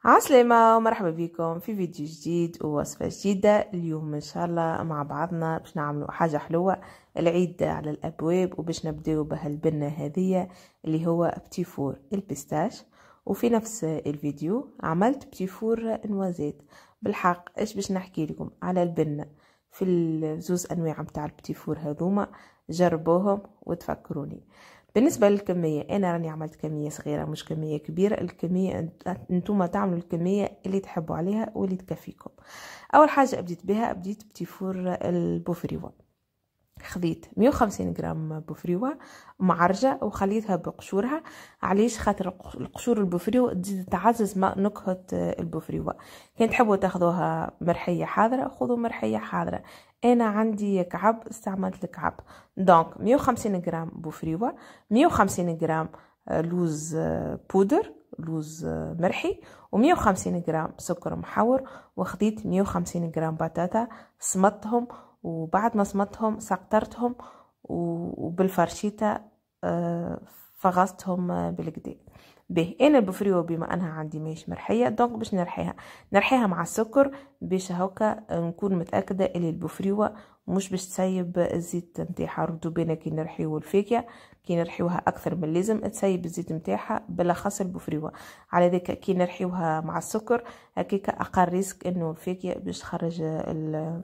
عسلامة ومرحبا بكم في فيديو جديد ووصفة جديدة. اليوم ان شاء الله مع بعضنا باش نعملوا حاجة حلوة. العيد على الابواب وباش نبداو بهالبنة هذه اللي هو بتي فور البيستاش. وفي نفس الفيديو عملت بتي فور نوازيت. بالحق ايش باش نحكي لكم على البنة في الزوز انواع متاع البتي فور هذوما، جربوهم وتفكروني. بالنسبة للكمية أنا راني عملت كمية صغيرة مش كمية كبيرة. الكمية انتوما تعملوا الكمية اللي تحبوا عليها واللي تكفيكم. أول حاجة بديت بتي فور البوفريوة. خذيت 150 جرام بوفريوة معرجة وخليتها بقشورها. علاش؟ خاطر القشور البوفريوة تزيد تعزز نكهة البوفريوة. كان تحبوا تاخذوها مرحية حاضرة خذوا مرحية حاضرة. انا عندي كعب استعملت الكعب. دونك 150 جرام بوفريوة، 150 جرام لوز بودر لوز مرحي، و150 جرام سكر محور. وخذيت 150 جرام بطاطا صمتهم، وبعد ما صمتهم سقطرتهم وبالفرشيطة فغصتهم بالكدا. به انا البوفريوه بما انها عندي ماهيش مرحيه دونك باش نرحيها مع السكر باش هكا نكون متاكده اللي البوفريوه مش باش تسيب الزيت نتاعها. ردوا بالنا كي نرحيو الفاكهه كي نرحيوها اكثر من اللازم تسيب الزيت نتاعها بالاخص البوفريوه. على ذلك كي نرحيوها مع السكر هكاك اقل ريسك انه الفاكهه باش تخرج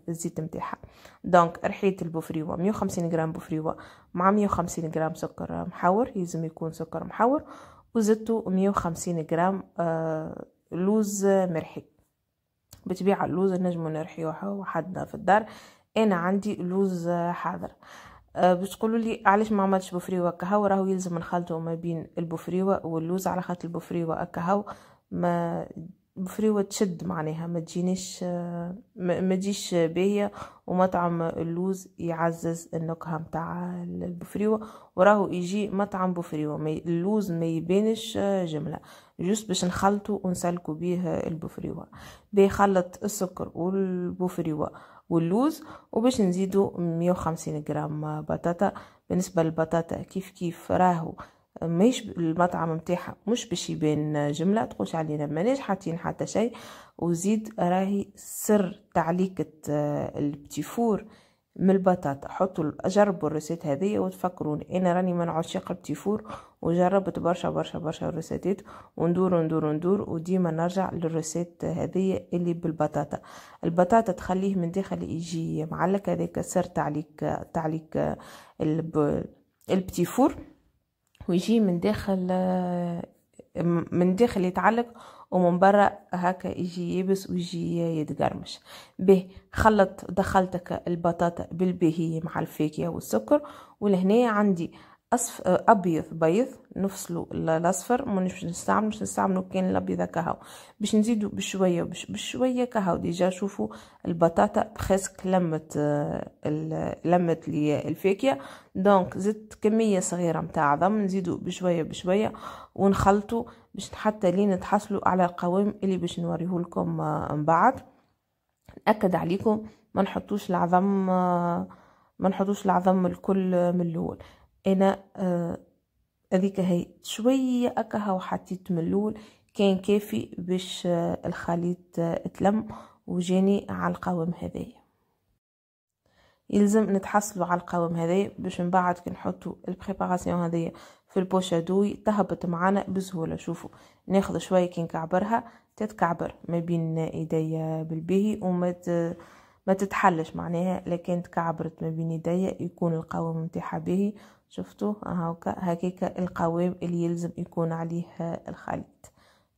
الزيت نتاعها. دونك رحيت البوفريوه 150 جرام بوفريوه مع 150 جرام سكر محور، يلزم يكون سكر محور. وزدتو 150 جرام لوز مرحي. بطبيعة اللوز نجمو نرحيوها وحدنا في الدار. انا عندي لوز حاضر. باش تقولوا لي علاش ما عملتش بوفريوه كهو؟ راهو يلزم نخلطو ما بين البوفريوه واللوز على خاطر البوفريوه كهو ما البوفريوه تشد معناها ما تجينيش ما تجيش باهيه. ومطعم اللوز يعزز النكهه متاع البوفريوه وراهو يجي مطعم بوفريوه اللوز ما يبانش جمله جوست باش نخلطو ونسلكو بيه البوفريوه. بخلط السكر والبوفريوه واللوز وباش نزيدو 150 جرام بطاطا. بالنسبه للبطاطا كيف راهو ماهيش المطعم متاعها مش باش يبان جمله تقولش علينا ماناش حاطين حتى شيء. وزيد راهي سر تعليقه البتي فور من البطاطا. حطوا جربوا الريسيت هذه وتفكروني. انا راني من عشاق البتي فور وجربت برشا الريسيتات وندور وديما نرجع للريسيت هذه اللي بالبطاطا. البطاطا تخليه من داخل يجي معلق. هذاك سر تعليق البتي فور ويجي من داخل يتعلق ومن برا هكا يجي يبس ويجي يتقرمش. به دخلتك البطاطا بالبهي مع الفاكهه والسكر. ولهنا عندي ابيض بيض نفصلوا الاصفر مش نستعملوا كان الابيض كهو باش نزيدوا بشويه كهو. ديجا شوفوا البطاطا بخسك لمت لي الفاكهه. دونك زدت كميه صغيره متاع عظم نزيدوا بشويه ونخلطوا باش حتى لين تحصلوا على القوام اللي باش نوريه لكم من بعد. نأكد عليكم ما نحطوش العظم الكل من الاول. انا هذيك هي شويه اكها وحطيت من الاول كان كافي باش الخليط تلم وجاني على القوام هذايا. يلزم نتحصلوا على القوام هذايا باش من بعد كي نحطوا البريباراسيون هذايا في البوشادوي تهبط معنا بسهوله. شوفوا ناخذ شويه كي نكعبرها تتكعبر ما بين ايديا بالباهي ما تتحلش معناها لكن تكعبرت ما بين ايديا يكون القوام نتاعها باهي. شفتوا هكاك القوام اللي يلزم يكون عليه الخليط.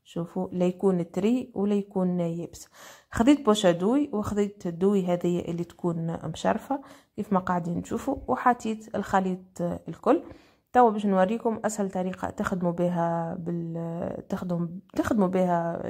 شوفوا لا يكون تري ولا يكون يابس. خذيت بوشادوي وخذيت الدوي هذه اللي تكون مشرفه كيف ما قاعدين تشوفوا وحطيت الخليط الكل. توا باش نوريكم اسهل طريقه تخدموا بها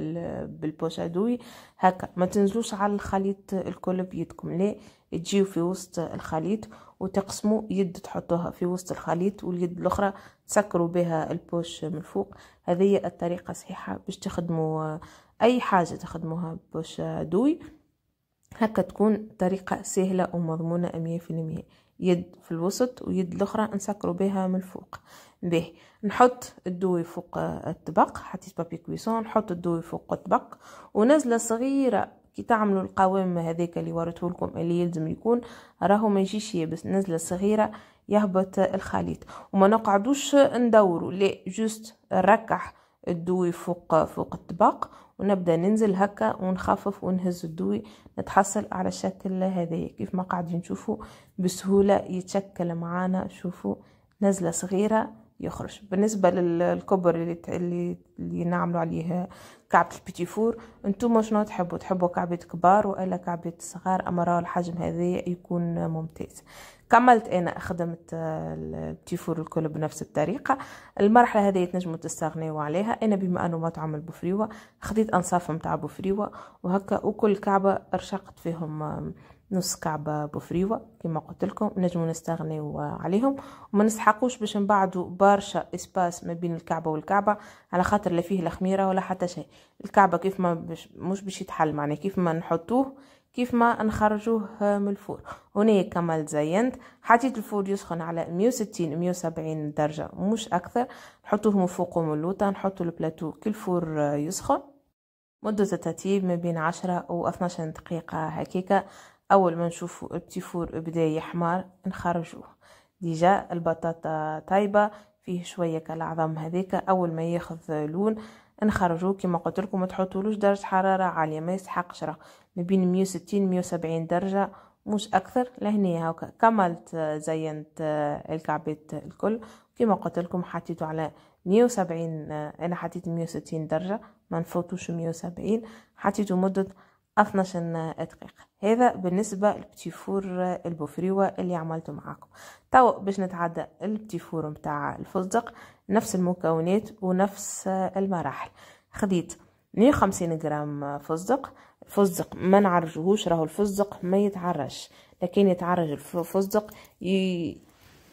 بالبوشادوي. هكا ما تنزلوش على الخليط الكل بيدكم، لا تجيو في وسط الخليط وتقسموا يد تحطوها في وسط الخليط واليد الاخرى تسكروا بها البوش من فوق. هذه الطريقه صحيحه باش تخدموا اي حاجه تخدموها بوشادوي. هكا تكون طريقه سهله ومضمونه 100%. يد في الوسط ويد الاخرى نسكروا بها من الفوق. به نحط الدوي فوق الطبق، حطيت بابي كويسون، نحط الدوي فوق الطبق ونزله صغيره كي تعملوا القوام هذاك اللي وريته لكم اللي يلزم يكون راهو ما يجيش يابس، نزله صغيره يهبط الخليط. وما نقعدوش ندوروا، لا جوست نركح الدوي فوق الطبق ونبدا ننزل هكا ونخفف ونهز الدوي نتحصل على الشكل هذايا كيف ما قاعدين نشوفوا بسهوله يتشكل معانا. شوفوا نزله صغيره يخرج. بالنسبه للكبر اللي نعملوا عليه كعبة البيتي فور، انتم شنو تحبوا كعبة كبار ولا كعبة صغار؟ اما راه الحجم هذا يكون ممتاز. كملت انا خدمت البيتي فور الكل بنفس الطريقه. المرحله هذه تنجموا تستغنيوا عليها. انا بما انه مطعم البوفريوه خديت انصاف نتاع بوفريوه وهكا، وكل كعبه رشقت فيهم نص كعبة بوفريوة كما قلت لكم، نجموا نستغنيوا عليهم وما نسحقوش باش نبعدوا برشا اسباس ما بين الكعبة والكعبة، على خاطر لا فيه الخميرة ولا حتى شيء. الكعبة كيف ما مش باش يتحل معناه، كيف ما نحطوه كيف ما نخرجوه من الفور. هنا كملت زينت، حطيت الفور يسخن على 160 170 درجة مش اكثر، نحطوه من فوق من اللوطة، نحطوا البلاتو كل الفور يسخن. مدة التطيب ما بين 10 و 12 دقيقة هكيكا. اول ما نشوفوا البتي فور بدا يحمر نخرجوه. ديجا البطاطا طايبه، فيه شويه كالعظم هذيك، اول ما ياخذ لون نخرجوه. كما قلت لكم ما تحطولوش درجه حراره عاليه، ما يسحقش، راه ما بين 160 170 درجه مش اكثر. لهني هاكا كملت زينت الكعبات الكل. كما قلت لكم حطيته على 170، انا حطيت 160 درجه ما نفوتوش 170، حطيته مده 12 دقيقة. هذا بالنسبة للبتي فور البوفريوة اللي عملته معاكم. تو باش نتعدى البتي فور متاع الفستق، نفس المكونات ونفس المراحل. خديت 150 جرام فستق. الفستق ما نعرجوهوش، راهو الفستق ما يتعرج، لكن يتعرج الفستق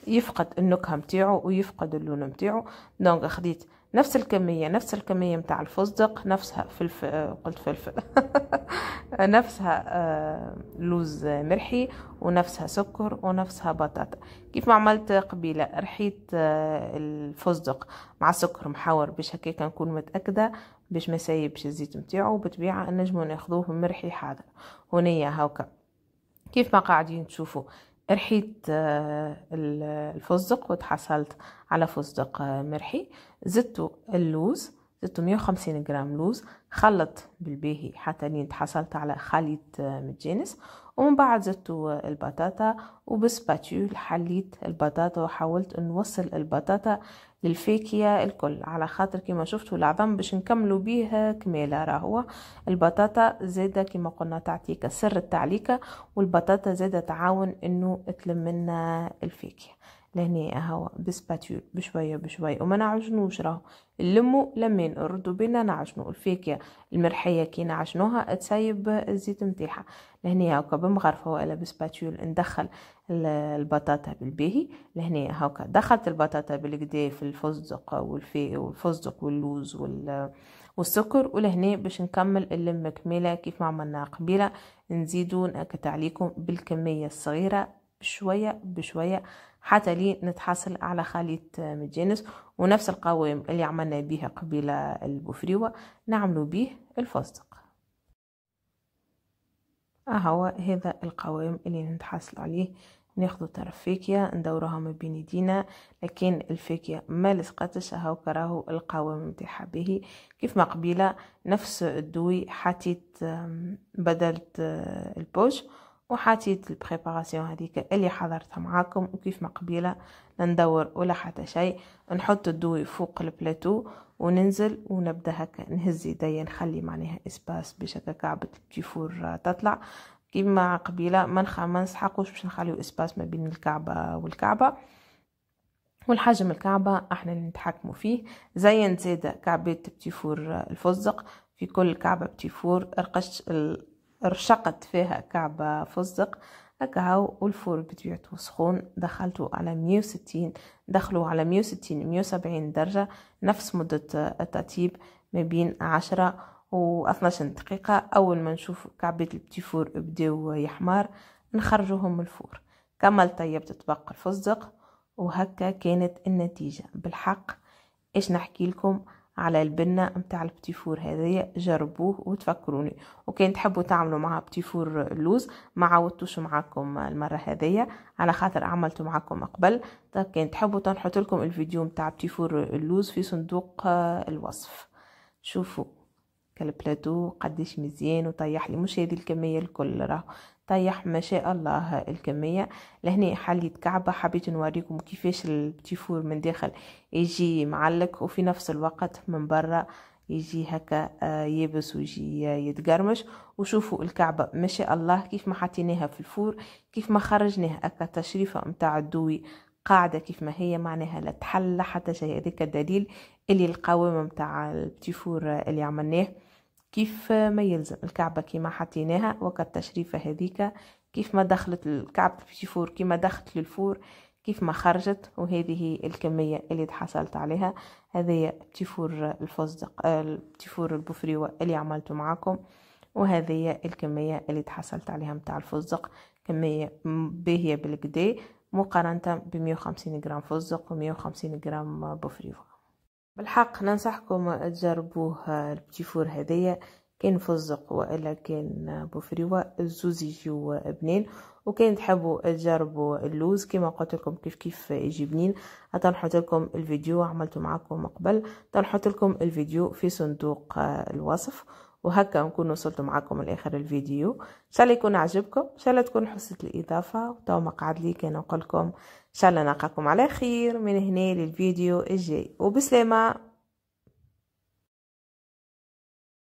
يفقد النكهة متاعو ويفقد اللون متاعو. دونك خديت نفس الكمية متاع الفستق، نفسها فلفل قلت فلفل نفسها لوز مرحي ونفسها سكر ونفسها بطاطا. كيف ما عملت قبيلة، رحيت الفستق مع سكر محور باش هكاك نكون متأكدة باش ما سايبش الزيت متاعو. بطبيعة نجمو ناخذوه مرحي حاضر. هنيا هاكا كيف ما قاعدين تشوفوا رحيت الفستق وتحصلت على فستق مرحي. زدتو اللوز، زدتو 150 جرام لوز، خلط بالباهي حتى لين تحصلت على خليط متجانس. ومن بعد زدتو البطاطا وبسباتيول حليت البطاطا وحاولت نوصل البطاطا للفاكهة الكل، على خاطر كما شفتوا العظم باش نكملوا بيه كمالة. راهو البطاطا زادة كما قلنا تعطيك سر التعليكة، والبطاطا زادة تعاون انه تلم لنا الفاكهة. لهني هو بسباتيول بشويه بشويه وما نعجنوش، راهو نلمو لمين نردو بينا نعجنو الفاكهه المرحيه. كي نعجنوها تسيب الزيت نتاعها. لهني هاكا بمغرفه ولا بسباتيول ندخل البطاطا بالباهي. لهني هاكا دخلت البطاطا بالكدا في الفستق والفستق واللوز والسكر. ولهنا باش نكمل اللم كميله كيف ما عملنا قبيله، نزيدو نأكد عليكم بالكميه الصغيره بشويه بشويه حتى لي نتحصل على خليط متجانس. ونفس القوام اللي عملنا بيه قبيله البوفريوه نعملوا به الفستق. هو هذا القوام اللي نتحصل عليه. ناخذ طرف فاكهه ندوروها ما بين يدينا، لكن الفاكهه ما لصقتش. هاكا راهو القوام نتاعها باهي. كيف ما قبيله نفس الدوي حطيت بدلت البوش وحطيت البريباراسيون هذيك اللي حضرتها معاكم. وكيف ما قبيله ندور ولا حتى شيء، نحط الدوي فوق البلاتو وننزل ونبدا هكا نهز يديا، نخلي معناها اسباس باش هكا كعبة البتي فور تطلع. كيما قبيله ما نسحقوش باش نخليو اسباس ما بين الكعبه والكعبه. والحجم الكعبه احنا اللي نتحكموا فيه. زينت زاده كعبات بتي فور الفستق، في كل كعبه بتي فور رشقت فيها كعبة فستق هكا هاو. والفور بتبيعته سخون، دخلته على 160، دخلوا على 160 170 درجة. نفس مدة التطيب ما بين 10 و 12 دقيقة. أول ما نشوف كعبة البتي فور بداو يحمر نخرجوهم من الفور. كمل طيبت طبق الفستق، وهكا كانت النتيجة. بالحق ايش نحكي لكم على البنة متاع البتيفور هذايا، جربوه وتفكروني. وكان تحبوا تعملوا معها بتيفور اللوز ما عودتوش معاكم المرة هذايا على خاطر عملته معاكم قبل. طيب كان تحبوا تنحط لكم الفيديو متاع بتيفور اللوز في صندوق الوصف. شوفوا كالبلاتو قديش مزيان وطيح لي، مش هذه الكمية الكل، راه طيح ما شاء الله الكمية. لهني حليت كعبة، حبيت نوريكم كيفاش البتيفور من داخل يجي معلق وفي نفس الوقت من برا يجي هكا يابس ويجي يتقرمش. وشوفوا الكعبة ما شاء الله كيف ما حطيناها في الفور، كيف ما خرجناها هكا تشريفة متاع الدوي قاعدة كيف ما هي، معناها لا تحل حتى شيء. هذاك الدليل اللي القوام متاع البتيفور اللي عملناه كيف ما يلزم. الكعبة كيما حطيناها وقت تشريفة هذيك، كيف ما دخلت الكعبة البتيفور كيما دخلت للفور كيف ما خرجت. وهذه الكمية اللي تحصلت عليها. هذه بتيفور الفستق البتيفور البوفريوة اللي عملته معاكم، وهذه الكمية اللي تحصلت عليها متاع الفستق، كمية باهية بالكدا مقارنة ب150 جرام فستق و150 جرام بوفريوة. بالحق ننصحكم تجربوه البتيفور هذايا، كان فستق والا كان بوفريوة الزوز يجيو بنين. وكان تحبوا تجربوا اللوز كما قلت لكم كيف يجي بنين، نحط لكم الفيديو عملته معكم قبل، نحط لكم الفيديو في صندوق الوصف. وهكا نكون وصلت معكم لاخر الفيديو. ان شاء الله يكون عجبكم، ان شاء الله تكون حسة الاضافه. وتو ما قعد لي كان نقول لكم ان شاء الله نلقاكم على خير من هنا للفيديو الجاي، وبسلامه.